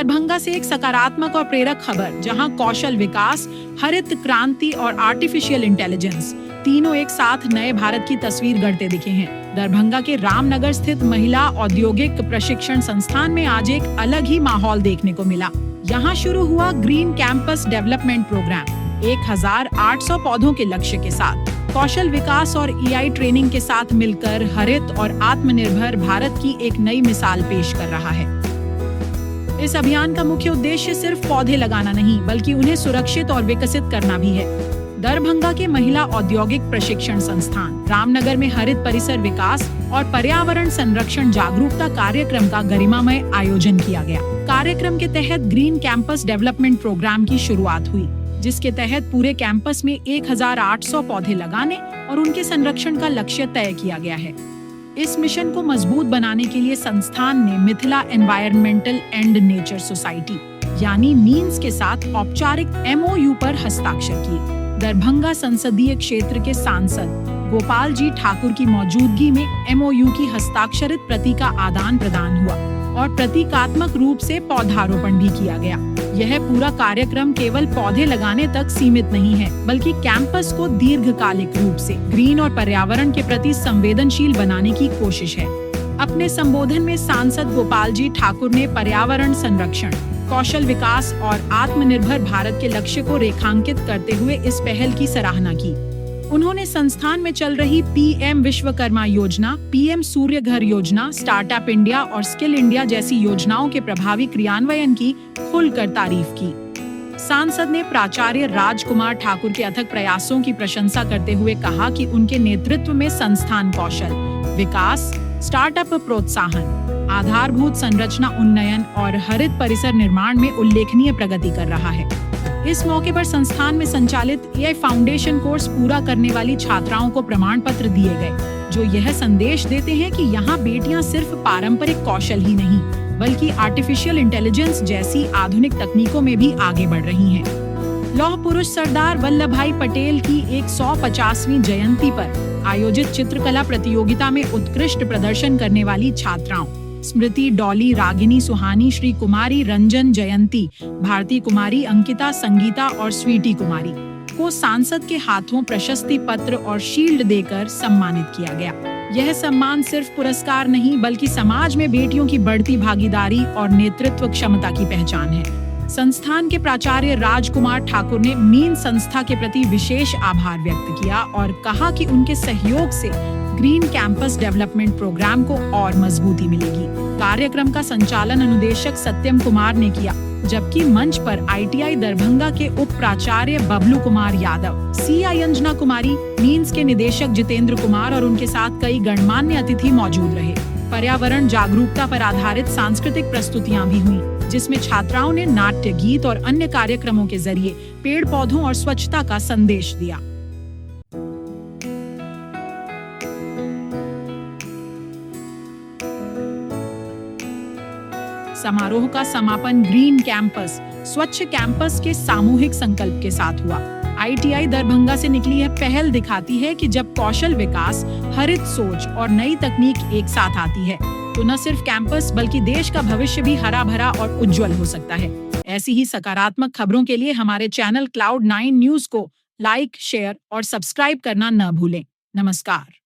दरभंगा से एक सकारात्मक और प्रेरक खबर, जहां कौशल विकास, हरित क्रांति और आर्टिफिशियल इंटेलिजेंस तीनों एक साथ नए भारत की तस्वीर गढ़ते दिखे हैं। दरभंगा के रामनगर स्थित महिला औद्योगिक प्रशिक्षण संस्थान में आज एक अलग ही माहौल देखने को मिला। यहाँ शुरू हुआ ग्रीन कैंपस डेवलपमेंट प्रोग्राम 1800 पौधों के लक्ष्य के साथ। कौशल विकास और एआई ट्रेनिंग के साथ मिलकर हरित और आत्मनिर्भर भारत की एक नई मिसाल पेश कर रहा है। इस अभियान का मुख्य उद्देश्य सिर्फ पौधे लगाना नहीं, बल्कि उन्हें सुरक्षित और विकसित करना भी है। दरभंगा के महिला औद्योगिक प्रशिक्षण संस्थान रामनगर में हरित परिसर विकास और पर्यावरण संरक्षण जागरूकता कार्यक्रम का गरिमामय आयोजन किया गया। कार्यक्रम के तहत ग्रीन कैंपस डेवलपमेंट प्रोग्राम की शुरुआत हुई, जिसके तहत पूरे कैंपस में 1800 पौधे लगाने और उनके संरक्षण का लक्ष्य तय किया गया है। इस मिशन को मजबूत बनाने के लिए संस्थान ने Mithila environmental and nature society यानी मीन्स के साथ औपचारिक MOU पर हस्ताक्षर किए। दरभंगा संसदीय क्षेत्र के सांसद गोपाल जी ठाकुर की मौजूदगी में MOU की हस्ताक्षरित प्रति का आदान प्रदान हुआ और प्रतीकात्मक रूप से पौधारोपण भी किया गया। यह पूरा कार्यक्रम केवल पौधे लगाने तक सीमित नहीं है, बल्कि कैंपस को दीर्घकालिक रूप से ग्रीन और पर्यावरण के प्रति संवेदनशील बनाने की कोशिश है। अपने संबोधन में सांसद गोपाल जी ठाकुर ने पर्यावरण संरक्षण, कौशल विकास और आत्मनिर्भर भारत के लक्ष्य को रेखांकित करते हुए इस पहल की सराहना की। उन्होंने संस्थान में चल रही PM विश्वकर्मा योजना, PM सूर्य घर योजना, स्टार्टअप इंडिया और स्किल इंडिया जैसी योजनाओं के प्रभावी क्रियान्वयन की खुलकर तारीफ की। सांसद ने प्राचार्य राजकुमार ठाकुर के अथक प्रयासों की प्रशंसा करते हुए कहा कि उनके नेतृत्व में संस्थान कौशल विकास, स्टार्टअप प्रोत्साहन, आधारभूत संरचना उन्नयन और हरित परिसर निर्माण में उल्लेखनीय प्रगति कर रहा है। इस मौके पर संस्थान में संचालित AI फाउंडेशन कोर्स पूरा करने वाली छात्राओं को प्रमाण पत्र दिए गए, जो यह संदेश देते हैं कि यहाँ बेटियां सिर्फ पारंपरिक कौशल ही नहीं, बल्कि आर्टिफिशियल इंटेलिजेंस जैसी आधुनिक तकनीकों में भी आगे बढ़ रही हैं। लौह पुरुष सरदार वल्लभ भाई पटेल की 150वीं जयंती पर आयोजित चित्रकला प्रतियोगिता में उत्कृष्ट प्रदर्शन करने वाली छात्राओं स्मृति, डॉली, रागिनी, सुहानी, श्री कुमारी, रंजन, जयंती, भारती कुमारी, अंकिता, संगीता और स्वीटी कुमारी को सांसद के हाथों प्रशस्ति पत्र और शील्ड देकर सम्मानित किया गया। यह सम्मान सिर्फ पुरस्कार नहीं, बल्कि समाज में बेटियों की बढ़ती भागीदारी और नेतृत्व क्षमता की पहचान है। संस्थान के प्राचार्य राजकुमार ठाकुर ने मीन संस्था के प्रति विशेष आभार व्यक्त किया और कहा कि उनके सहयोग से ग्रीन कैंपस डेवलपमेंट प्रोग्राम को और मजबूती मिलेगी। कार्यक्रम का संचालन अनुदेशक सत्यम कुमार ने किया, जबकि मंच पर ITI दरभंगा के उप प्राचार्य बबलू कुमार यादव, CI अंजना कुमारी, मीन्स के निदेशक जितेंद्र कुमार और उनके साथ कई गणमान्य अतिथि मौजूद रहे। पर्यावरण जागरूकता पर आधारित सांस्कृतिक प्रस्तुतियां भी हुई, जिसमें छात्राओं ने नाट्य, गीत और अन्य कार्यक्रमों के जरिए पेड़ पौधों और स्वच्छता का संदेश दिया। समारोह का समापन ग्रीन कैंपस, स्वच्छ कैंपस के सामूहिक संकल्प के साथ हुआ। ITI दरभंगा से निकली यह पहल दिखाती है कि जब कौशल विकास, हरित सोच और नई तकनीक एक साथ आती है, तो न सिर्फ कैंपस बल्कि देश का भविष्य भी हरा भरा और उज्जवल हो सकता है। ऐसी ही सकारात्मक खबरों के लिए हमारे चैनल Cloud9 न्यूज को लाइक, शेयर और सब्सक्राइब करना न भूलें। नमस्कार।